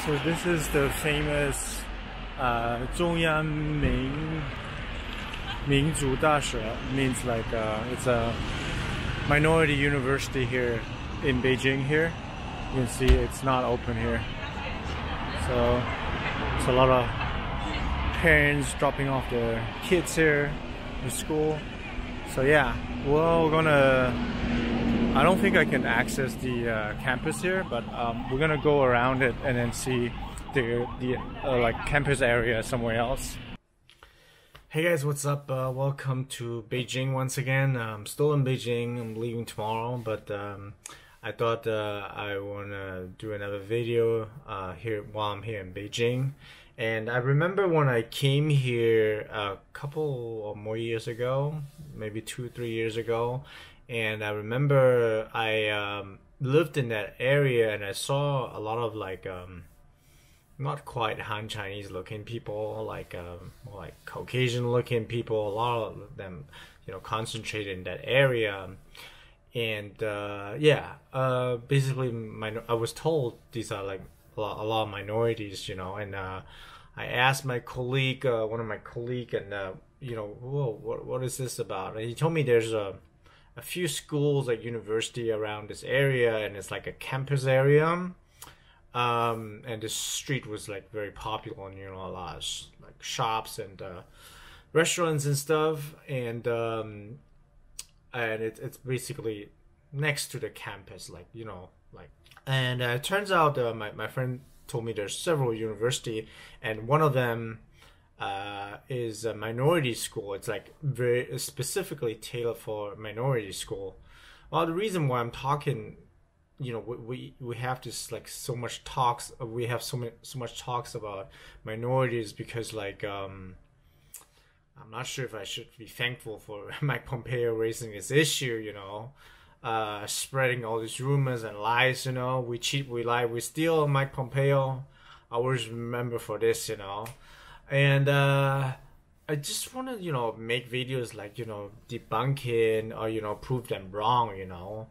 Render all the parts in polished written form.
So this is the famous 中央民族大学, means like it's a minority university here in Beijing here. You can see it's not open here. So it's a lot of parents dropping off their kids here in school. So yeah, we're gonna, I don't think I can access the campus here, but we're gonna go around it and then see the like campus area somewhere else. Hey guys, what's up? Welcome to Beijing once again. I'm still in Beijing. I'm leaving tomorrow, but I thought I wanna do another video here while I'm here in Beijing. And I remember when I came here a couple or more years ago, maybe 2-3 years ago, and I remember I lived in that area and I saw a lot of like not quite Han Chinese looking people, like more like Caucasian looking people, a lot of them, you know, concentrated in that area. And yeah, basically I was told these are like a lot of minorities, you know, and I asked my colleague, one of my colleague, and you know, whoa, what is this about? And he told me there's a few schools, like university around this area, and it's like a campus area. And the street was like very popular, and you know, a lot of like shops and restaurants and stuff, and it's basically next to the campus, like, you know, like. And it turns out my friend told me there's several university, and one of them is a minority school. It's like very specifically tailored for minority school. Well, the reason why I'm talking, you know, we have this like so much talks. We have so much talks about minorities because like I'm not sure if I should be thankful for Mike Pompeo raising this issue. You know, spreading all these rumors and lies. You know, we cheat, we lie, we steal. Mike Pompeo, I always remember for this. You know, and I just want to, you know, make videos like, you know, debunking or, you know, prove them wrong. You know,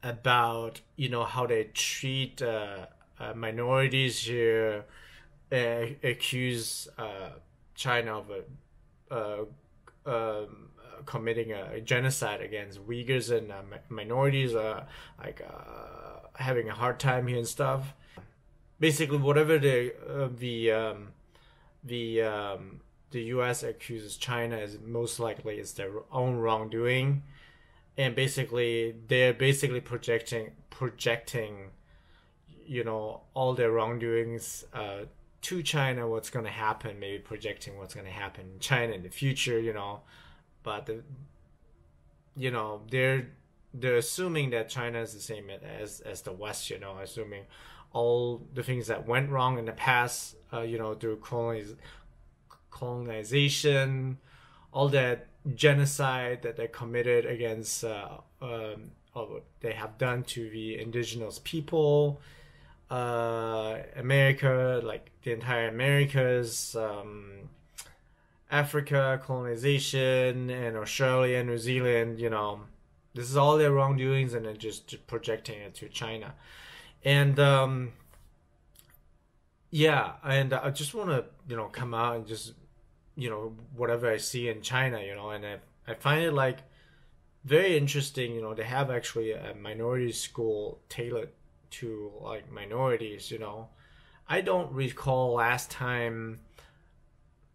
about, you know, how they treat minorities here, accuse China of committing a genocide against Uyghurs and minorities, like having a hard time here and stuff. Basically, whatever the U.S. accuses China, is most likely is their own wrongdoing. And basically, they're basically projecting, you know, all their wrongdoings to China, what's going to happen, maybe projecting what's going to happen in China in the future, you know. But, you know, they're assuming that China is the same as the West, you know, assuming all the things that went wrong in the past, you know, through colonization, all that genocide that they committed against or they have done to the indigenous people, America, like the entire Americas, Africa, colonization, and Australia, New Zealand, you know, this is all their wrongdoings, and then just projecting it to China. And yeah, and I just want to, you know, come out and just, you know, whatever I see in China, you know, and I find it like very interesting, you know, they have actually a minority school tailored to like minorities, you know. I don't recall last time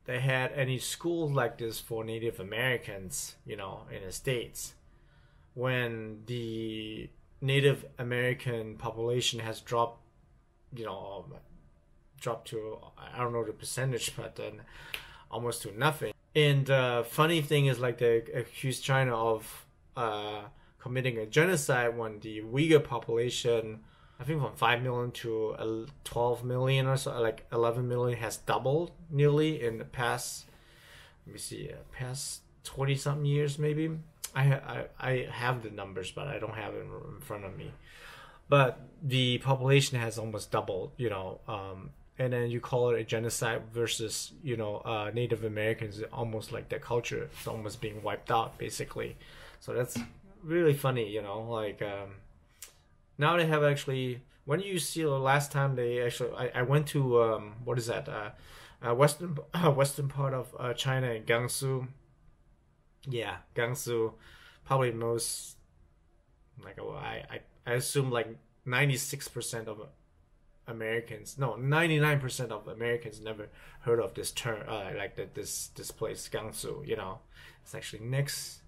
they had any schools like this for Native Americans, you know, in the States, when the Native American population has dropped, you know, dropped to, I don't know the percentage, but then almost to nothing. And funny thing is, like, they accuse China of committing a genocide when the Uyghur population, I think from 5 million to 12 million or so, like 11 million, has doubled nearly in the past, let me see, past 20 something years maybe. I have the numbers, but I don't have it in front of me. But the population has almost doubled, you know, and then you call it a genocide versus, you know, Native Americans, almost like their culture is almost being wiped out, basically. So that's really funny, you know, like now they have actually when you see the last time they actually, I went to what is that? Western western part of China in Gansu. Yeah, Gansu, probably most like I assume like 96% of Americans, no, 99% of Americans never heard of this term, like this place, Gansu. You know, it's actually next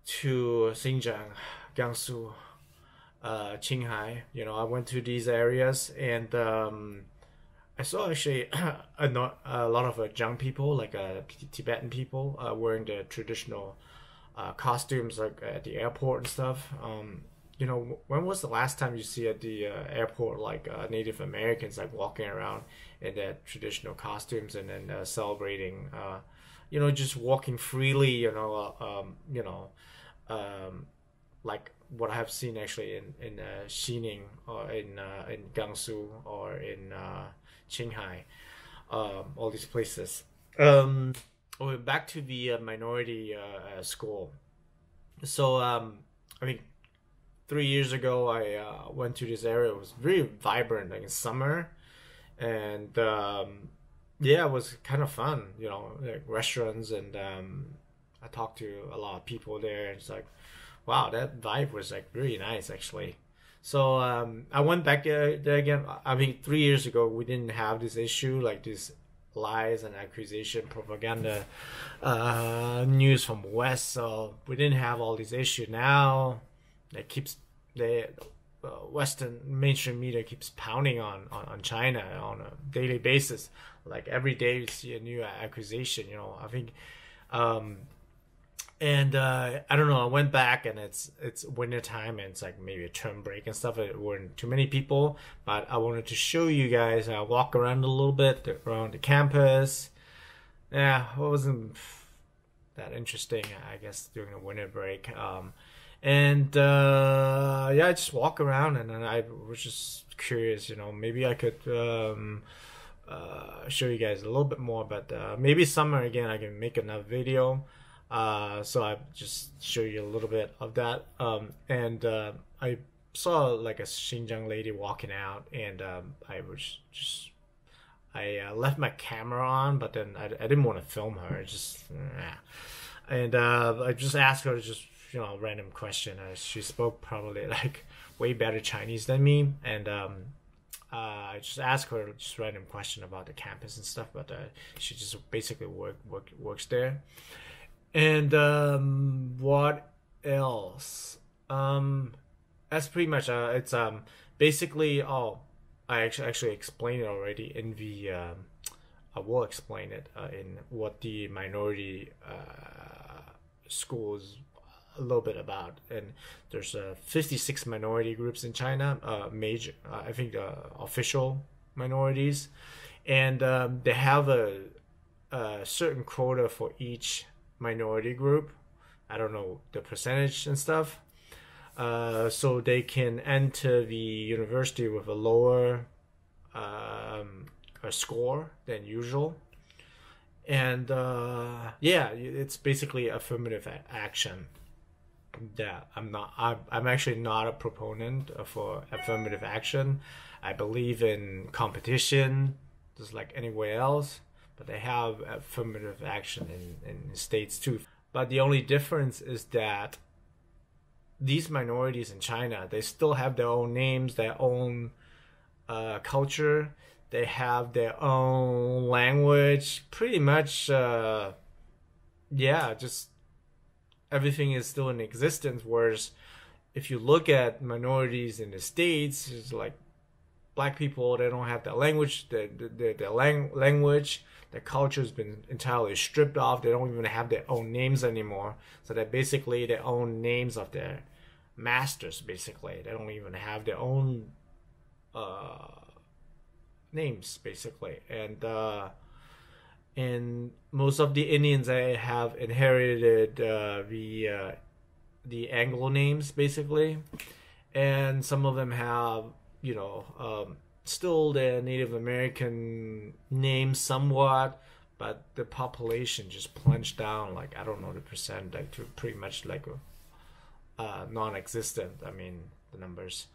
to Xinjiang, Gansu, Qinghai. You know, I went to these areas and I saw actually a lot of young people, like Tibetan people, wearing the traditional costumes, like at the airport and stuff. You know, when was the last time you see at the airport like Native Americans like walking around in their traditional costumes and then celebrating, you know, just walking freely, like what I have seen actually in Xining or in Gansu or in Qinghai, all these places. Back to the minority school. So I mean, 3 years ago, I went to this area. It was very vibrant, like in summer, and yeah, it was kind of fun. You know, like restaurants, and I talked to a lot of people there. And it's like, wow, that vibe was like really nice, actually. So I went back there again. I mean, 3 years ago, we didn't have this issue, like this lies and accusation, propaganda, news from West. So we didn't have all these issues now. It keeps the Western mainstream media keeps pounding on China on a daily basis. Like every day you see a new accusation. You know, I think, and I don't know. I went back and it's winter time and it's like maybe a term break and stuff. It weren't too many people, but I wanted to show you guys. I walk around a little bit around the campus. Yeah, it wasn't that interesting, I guess, during the winter break. And yeah, I just walk around and then I was just curious, you know, maybe I could show you guys a little bit more, but maybe summer again I can make another video. So I just show you a little bit of that. And I saw like a Xinjiang lady walking out, and I was just left my camera on, but then I didn't want to film her. And I just asked her just, you know, random question. She spoke probably like way better Chinese than me, and I just asked her just random question about the campus and stuff. But she just basically works there. And what else? That's pretty much it's basically I actually explained it already in the I will explain it in what the minority schools a little bit about. And there's 56 minority groups in China, major I think official minorities, and they have a certain quota for each minority group. I don't know the percentage and stuff, so they can enter the university with a lower a score than usual. And yeah, it's basically affirmative action. Yeah, I'm actually not a proponent for affirmative action. I believe in competition just like anywhere else, but they have affirmative action in states too. But the only difference is that these minorities in China, they still have their own names, their own culture, they have their own language, pretty much yeah, just everything is still in existence. Whereas if you look at minorities in the States, it's like black people, they don't have their language, language, their culture has been entirely stripped off. They don't even have their own names anymore. So they're basically their own names of their masters, basically. They don't even have their own names, basically. And most of the Indians, they have inherited the Anglo names, basically. And some of them have, you know, still the Native American names somewhat, but the population just plunged down, like, I don't know the percent, like to pretty much like non-existent. I mean, the numbers.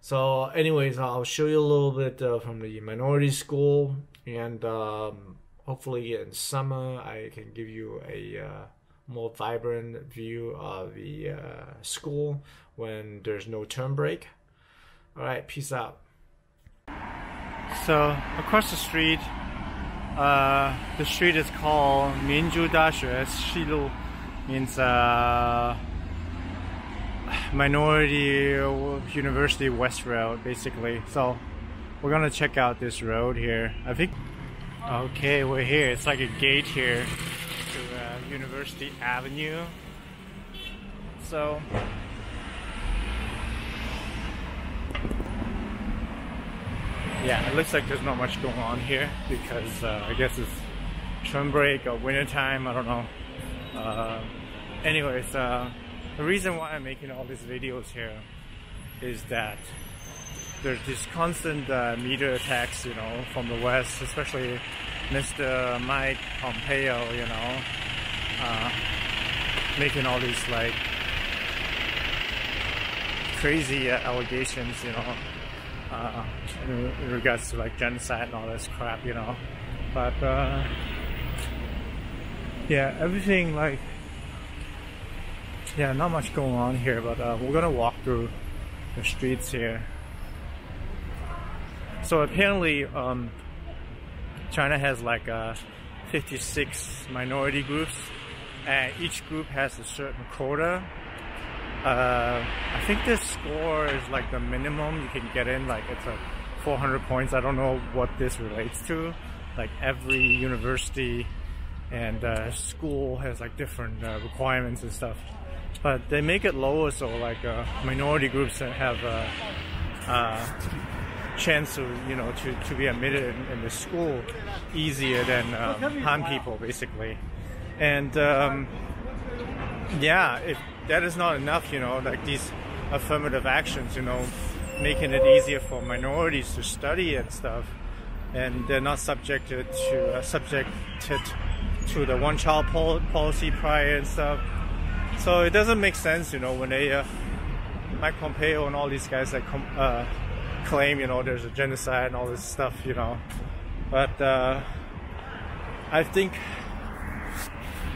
So, anyways, I'll show you a little bit from the minority school, and hopefully in summer I can give you a more vibrant view of the school when there's no term break. All right, peace out. So across the street is called 民族大学西路, means Minority University West Road, basically. So we're gonna check out this road here. I think, okay, we're here. It's like a gate here to University Avenue. So yeah, it looks like there's not much going on here because I guess it's term break or winter time, I don't know. Anyways, the reason why I'm making all these videos here is that there's this constant media attacks, you know, from the West, especially Mr. Mike Pompeo, you know, making all these like crazy allegations, you know, in regards to like genocide and all this crap, you know. But yeah, everything like, yeah, not much going on here, but we're gonna walk through the streets here. So apparently China has like 56 minority groups, and each group has a certain quota. I think this score is like the minimum you can get in, like it's 400 points. I don't know what this relates to. Like every university and school has like different requirements and stuff. But they make it lower so like minority groups have a chance to, you know, to be admitted in the school easier than Han people, basically. And yeah, if that is not enough, you know, like these affirmative actions, you know, making it easier for minorities to study and stuff, and they're not subjected to the one-child policy prior and stuff. So it doesn't make sense, you know, when they Mike Pompeo and all these guys that claim, you know, there's a genocide and all this stuff, you know. But I think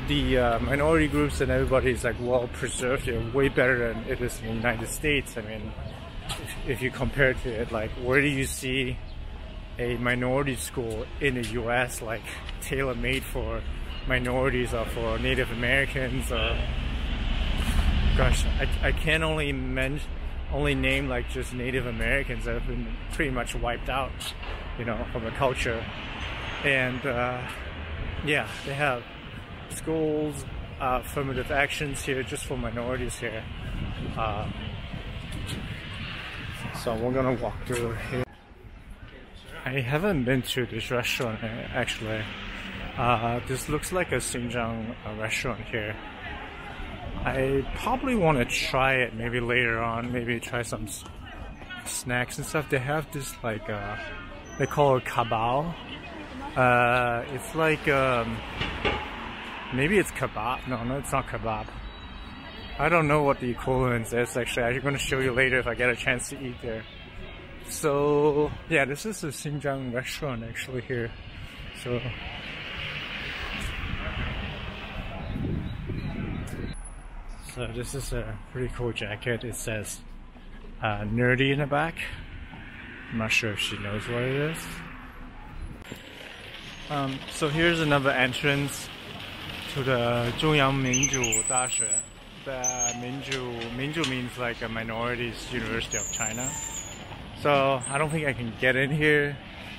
the minority groups and everybody is like well preserved here, way better than it is in the United States. I mean, if you compare to it, like where do you see a minority school in the US like tailor-made for minorities or for Native Americans? Or gosh, I can only name like just Native Americans that have been pretty much wiped out, you know, from the culture. And yeah, they have schools, affirmative actions here just for minorities here. So we're gonna walk through here. I haven't been to this restaurant actually. This looks like a Xinjiang restaurant here. I probably want to try it maybe later on, maybe try some snacks and stuff. They have this like, they call it kabao. It's like, maybe it's kebab. No, it's not kebab. I don't know what the equivalent is actually. I'm going to show you later if I get a chance to eat there. So yeah, this is a Xinjiang restaurant actually here. So this is a pretty cool jacket. It says nerdy in the back. I'm not sure if she knows what it is. So here's another entrance to the 中央民主大学. The Minju means like a minorities University of China. So I don't think I can get in here.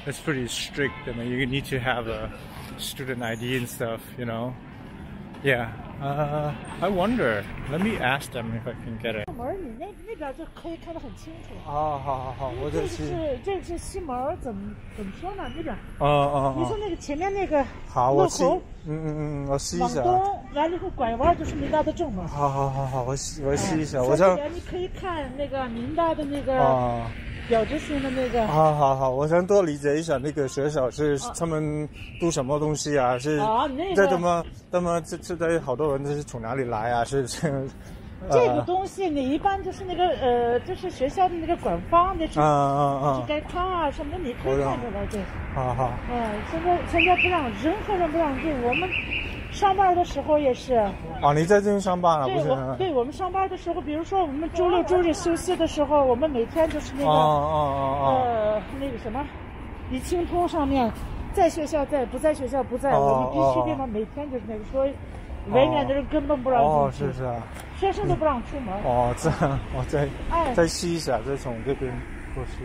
It's pretty strict. I mean, you need to have a student ID and stuff, you know. Yeah. I wonder. Let me ask them if I can get it. 门那边就可以看得很清楚。好，我这是西门，怎么说呢？那边。你说那个前面那个好，我吸。我吸一下。往东，完了以后拐弯就是明大的正门。好，我吸一下。我想。你可以看那个明大的那个。表志性的那个。好，我想多理解一下那个学校是他们读什么东西啊？是。那个。这好多人这是从哪里来啊？是。这个东西你一般就是那个就是学校的那个官方的去改款啊什么的，你可以看出来对。好。现在不让任何人不让进，我们上班的时候也是。你在这边上班了？不是？我们上班的时候，比如说我们周六周日休息的时候，我们每天就是那个那个什么，一清通上面，在学校在，不在学校不在，我们必须地方每天就是那个说。外面的人根本不让进去，是啊，学生都不让出门。这样，我再吸一下，再从这边过去。